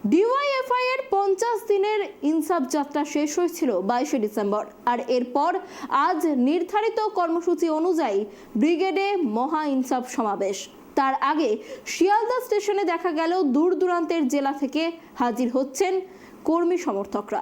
DYFI এর 50 দিনের ইনসাফ যাত্রা শেষ হয়েছিল 22শে ডিসেম্বর। আর এরপর আজ নির্ধারিত কর্মসূচি অনুযায়ী ব্রিগেডে মহা ইনসাফ সমাবেশ। তার আগে শিয়ালদা স্টেশনে দেখা গেল দূর দূরান্তের জেলা থেকে হাজির হচ্ছেন কর্মী সমর্থকরা।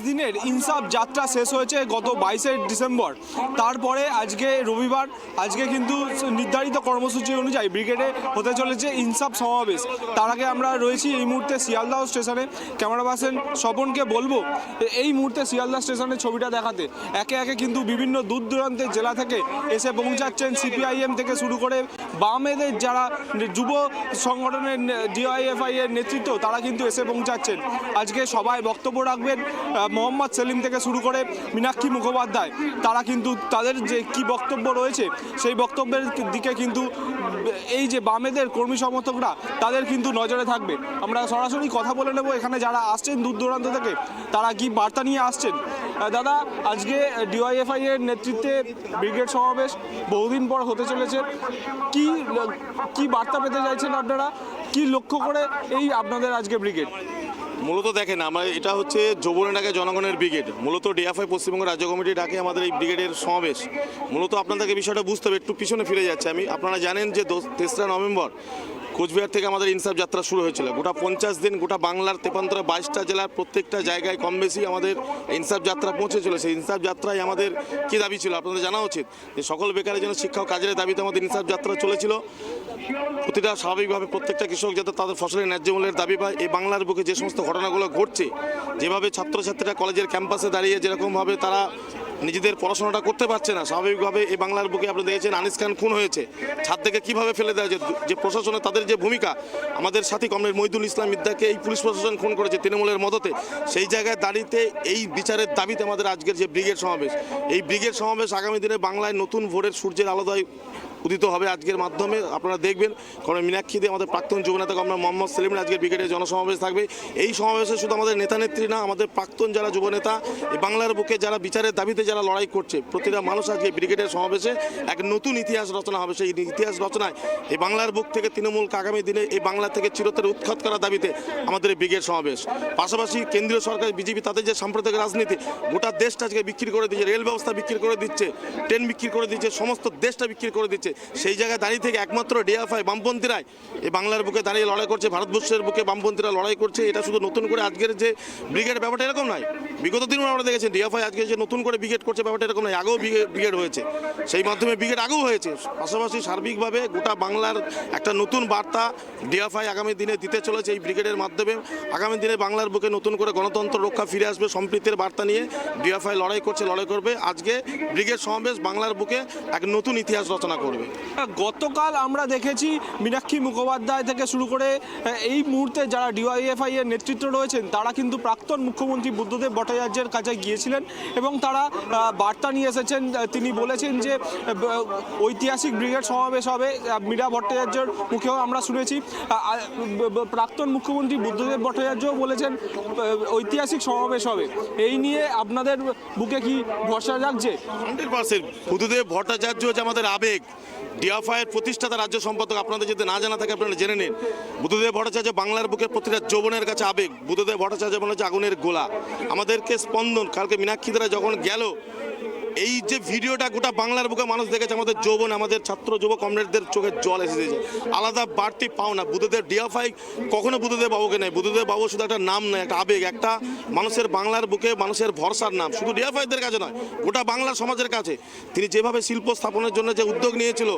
দিনের ইনসাফ যাত্রা শেষ হয়েছে গত 22শে ডিসেম্বর। তারপরে আজকে রবিবার, আজকে কিন্তু নির্ধারিত কর্মসূচি অনুযায়ী ব্রিগেডে হতে চলেছে ইনসাফ সমাবেশ। তার আগে আমরা রয়েছি এই মুহূর্তে শিয়ালদা স্টেশনে। ক্যামেরা পার্সন স্বপনকে বলবো এই মুহূর্তে শিয়ালদা স্টেশনের ছবিটা দেখাতে। একে একে কিন্তু বিভিন্ন দূর দূরান্তের জেলা থেকে এসে পৌঁছাচ্ছেন সিপিআইএম থেকে শুরু করে বামেদের যারা যুব সংগঠনের ডিওয়াইএফআই এর নেতৃত্ব, তারা কিন্তু এসে পৌঁছাচ্ছেন। আজকে সবাই বক্তব্য রাখবেন মোহাম্মদ সেলিম থেকে শুরু করে মীনাক্ষী মুখোপাধ্যায়। তারা কিন্তু তাদের যে কি বক্তব্য রয়েছে সেই বক্তব্যের দিকে কিন্তু এই যে বামেদের কর্মী সমর্থকরা তাদের কিন্তু নজরে থাকবে। আমরা সরাসরি কথা বলে নেব এখানে যারা আসছেন দূর দূরান্ত থেকে, তারা কি বার্তা নিয়ে আসছেন। দাদা, আজকে ডিওয়াইএফআই এর নেতৃত্বে ব্রিগেড সমাবেশ বহুদিন পর হতে চলেছে, কি বার্তা পেতে চাইছেন আপনারা, কি লক্ষ্য করে এই আপনাদের আজকে ব্রিগেড? মূলত দেখেন, আমরা এটা হচ্ছে যৌবনের ডাকে জনগণের ব্রিগেড। মূলত ডিএফআই পশ্চিমবঙ্গ রাজ্য কমিটি ডাকে আমাদের এই ব্রিগেডের সমাবেশ। মূলত আপনাদেরকে বিষয়টা বুঝতে হবে, একটু পিছনে ফিরে যাচ্ছে আমি। আপনারা জানেন যে 3রা নভেম্বর কোচবিহার থেকে আমাদের ইনসাফ যাত্রা শুরু হয়েছিল। গোটা 50 দিন গোটা বাংলার 22টা জেলার প্রত্যেকটা জায়গায় কম বেশি আমাদের ইনসাফ যাত্রা পৌঁছেছিল। সেই ইনসাফ যাত্রায় আমাদের কী দাবি ছিল আপনাদের জানা উচিত, যে সকল বেকারের জন্য শিক্ষা ও কাজের দাবিতে আমাদের ইনসাফ যাত্রা চলেছিল। প্রতিটা স্বাভাবিকভাবে প্রত্যেকটা কৃষক যাতে তাদের ফসলের ন্যায্য মূল্যের দাবি পায়। এই বাংলার বুকে যে সমস্ত ঘটনাগুলো ঘটছে, যেভাবে ছাত্রছাত্রীরা কলেজের ক্যাম্পাসে দাঁড়িয়ে যেরকমভাবে তারা নিজেদের পড়াশোনাটা করতে পারছে না, স্বাভাবিকভাবে এই বাংলার বুকে আপনি দেখেছেন আনিস খান খুন হয়েছে, ছাদ থেকে কীভাবে ফেলে দেওয়া যে প্রশাসনে তাদের যে ভূমিকা, আমাদের সাথী কমরেড মহিদুল ইসলাম মিদ্দাকে এই পুলিশ প্রশাসন খুন করেছে তৃণমূলের মদতে। সেই জায়গায় দাঁড়িয়ে এই বিচারের দাবিতে আমাদের আজকের যে ব্রিগেড সমাবেশ, এই ব্রিগেড সমাবেশ আগামী দিনে বাংলায় নতুন ভোরের সূর্যের আলোয় উদিত হবে আজকের মাধ্যমে। আপনারা দেখবেন, কারণ মীনাক্ষী দিয়ে আমাদের প্রাক্তন যুব নেতা আমরা মোহাম্মদ সেলিমের আজকের ব্রিগেডের জনসমাবেশ থাকবে। এই সমাবেশে শুধু আমাদের নেতা নেত্রী না, আমাদের প্রাক্তন যারা যুব নেতা, এই বাংলার বুকে যারা বিচারের দাবিতে যারা লড়াই করছে, প্রতিটা মানুষ আজকে ব্রিগেডের সমাবেশে এক নতুন ইতিহাস রচনা হবে। সেই ইতিহাস রচনায় এই বাংলার বুক থেকে তৃণমূলকে আগামী দিনে এই বাংলা থেকে চিরতরে উৎখাত করার দাবিতে আমাদের এই ব্রিগেড সমাবেশ। পাশাপাশি কেন্দ্রীয় সরকার বিজেপি তাদের যে সাম্প্রদায়িক রাজনীতি, গোটা দেশটা আজকে বিক্রি করে দিচ্ছে, রেল ব্যবস্থা বিক্রি করে দিচ্ছে, ট্রেন বিক্রি করে দিচ্ছে, সমস্ত দেশটা বিক্রি করে দিচ্ছে। সেই জায়গায় দাঁড়িয়ে থেকে একমাত্র ডিএফআই বামপন্থীরাই এই বাংলার বুকে দাঁড়িয়ে লড়াই করছে, ভারতবর্ষের বুকে বামপন্থীরা লড়াই করছে। এটা শুধু নতুন করে আজকের যে ব্রিগেড ব্যাপারটা এরকম নয়, বিগত দিনও আমরা দেখেছি ডিএফআই আজকে যে নতুন করে ব্রিগেড করছে ব্যাপারটা এরকম নয়, আগেও ব্রিগেড হয়েছে, সেই মাধ্যমে ব্রিগেড আগেও হয়েছে। পাশাপাশি সার্বিকভাবে গোটা বাংলার একটা নতুন বার্তা ডিএফআই আগামী দিনে দিতে চলেছে এই ব্রিগেডের মাধ্যমে। আগামী দিনে বাংলার বুকে নতুন করে গণতন্ত্র রক্ষা ফিরে আসবে, সম্প্রীতির বার্তা নিয়ে ডিএফআই লড়াই করছে, লড়াই করবে। আজকে ব্রিগেড সমাবেশ বাংলার বুকে এক নতুন ইতিহাস রচনা করবে। গতকাল আমরা দেখেছি মীনাক্ষী মুখোপাধ্যায় থেকে শুরু করে এই মুহূর্তে যারা ডিওয়াইএফআই এর নেতৃত্ব রয়েছেন, তারা কিন্তু প্রাক্তন মুখ্যমন্ত্রী বুদ্ধদেব ভট্টাচার্যের কাছে গিয়েছিলেন এবং তারা বার্তা নিয়ে এসেছেন। তিনি বলেছেন যে ঐতিহাসিক ব্রিগেড সমাবেশ হবে। মীরা ভট্টাচার্যের মুখেও আমরা শুনেছি, প্রাক্তন মুখ্যমন্ত্রী বুদ্ধদেব ভট্টাচার্যও বলেছেন ঐতিহাসিক সমাবেশ হবে। এই নিয়ে আপনাদের বুকে কি ভরসা জাগছে? 100%। বুদ্ধদেব ভট্টাচার্য যে আমাদের আবেগ, ডিএফআইয়ের প্রতিষ্ঠাতা রাজ্য সম্পাদক, আপনাদের যদি না জানা থাকে আপনারা জেনে নিন। বুদ্ধদেব ভট্টাচার্য বাংলার বুকে প্রতিটা যৌবনের কাছে আবেগ। বুদ্ধদেব ভট্টাচার্য মনে হচ্ছে আগুনের গোলা, আমাদেরকে স্পন্দন। কালকে মীনাক্ষী দ্বারা যখন গেল, এই যে ভিডিওটা গোটা বাংলার বুকে মানুষ দেখেছে, আমাদের যৌবন, আমাদের ছাত্র যুব কমরেডদের চোখে জল এসেছে। আলাদা বাড়তি পাও না বুদ্ধদেব ডিএফআই কখনো বুদ্ধদেব বাবুকে নেই। বুদ্ধদেব বাবু শুধু একটা নাম নয়, একটা আবেগ, একটা মানুষের বাংলার বুকে মানুষের ভরসার নাম। শুধু ডিএফআইদের কাছে নয়, গোটা বাংলার সমাজের কাছে তিনি যেভাবে শিল্প স্থাপনের জন্য যে উদ্যোগ নিয়েছিল,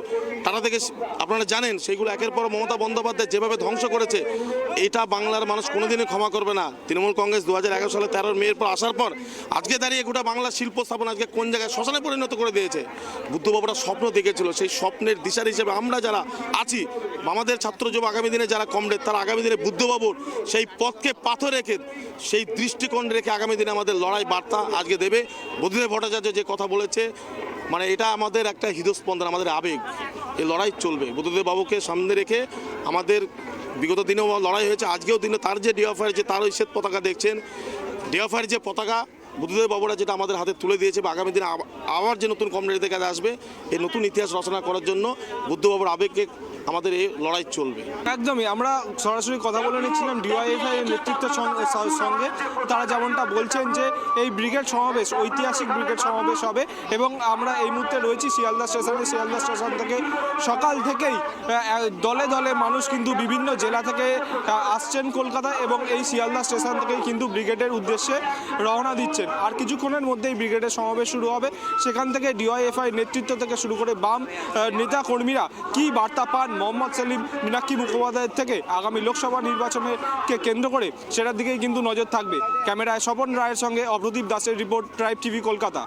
তারা থেকে আপনারা জানেন সেইগুলো একের পর মমতা বন্দ্যোপাধ্যায় যেভাবে ধ্বংস করেছে। এটা বাংলার মানুষ কোনোদিনই ক্ষমা করবে না। তৃণমূল কংগ্রেস 2011 সালে 13 মের পর আসার পর আজকে দাঁড়িয়ে গোটা বাংলার শিল্প স্থাপন আজকে কোন জায়গায় শ্মশানে পরিণত করে দিয়েছে। বুদ্ধবাবুরা স্বপ্ন দেখেছিল, সেই স্বপ্নের দিশার হিসেবে আমরা যারা আছি, আমাদের ছাত্র যুব আগামী দিনে যারা কমরেড, তারা আগামী দিনে বুদ্ধবাবুর সেই পথকে পাথর রেখে, সেই দৃষ্টিকোণ রেখে আগামী দিনে আমাদের লড়াই বার্তা আজকে দেবে। বুদ্ধদেব ভট্টাচার্য যে কথা বলেছে, মানে এটা আমাদের একটা হৃদস্পন্দন, আমাদের আবেগ। এই লড়াই চলবে বুদ্ধদেব বাবুকে সামনে রেখে। আমাদের বিগত দিনেও লড়াই হয়েছে, আজকেও দিনে তার যে ডিএফআইয়ের যে তার ওই শ্বেত পতাকা দেখছেন, ডিএফআইয়ের যে পতাকা বুদ্ধদেব বাবুরা যেটা আমাদের হাতে তুলে দিয়েছে, বা আগামী দিনে আবার যে নতুন কমরেডদের কাছে আসবে, এই নতুন ইতিহাস রচনা করার জন্য বুদ্ধবাবুর আবেগকে আমাদের এই লড়াই চলবে। একদমই, আমরা সরাসরি কথা বলে নিচ্ছিলাম ডিওয়াইএফআই এর নেতৃত্বের সঙ্গে। তারা যেমনটা বলছেন যে এই ব্রিগেড সমাবেশ ঐতিহাসিক ব্রিগেড সমাবেশ হবে, এবং আমরা এই মুহূর্তে রয়েছি শিয়ালদা স্টেশনে। শিয়ালদা স্টেশন থেকে সকাল থেকেই দলে দলে মানুষ কিন্তু বিভিন্ন জেলা থেকে আসছেন কলকাতায়, এবং এই শিয়ালদা স্টেশন থেকেই কিন্তু ব্রিগেডের উদ্দেশ্যে রওনা দিচ্ছেন। আর কিছুক্ষণের মধ্যেই ব্রিগেডের সমাবেশ শুরু হবে। সেখান থেকে ডিওয়াইএফআই নেতৃত্ব থেকে শুরু করে বাম নেতা কর্মীরা কী বার্তা পান মোহাম্মদ সেলিম, মীনাক্ষী মুখোপাধ্যায়ের থেকে আগামী লোকসভা নির্বাচনকে কেন্দ্র করে, সেটার দিকেই কিন্তু নজর থাকবে। ক্যামেরায় স্বপন রায়ের সঙ্গে অভ্রদীপ দাসের রিপোর্ট, ট্রাইব টিভি, কলকাতা।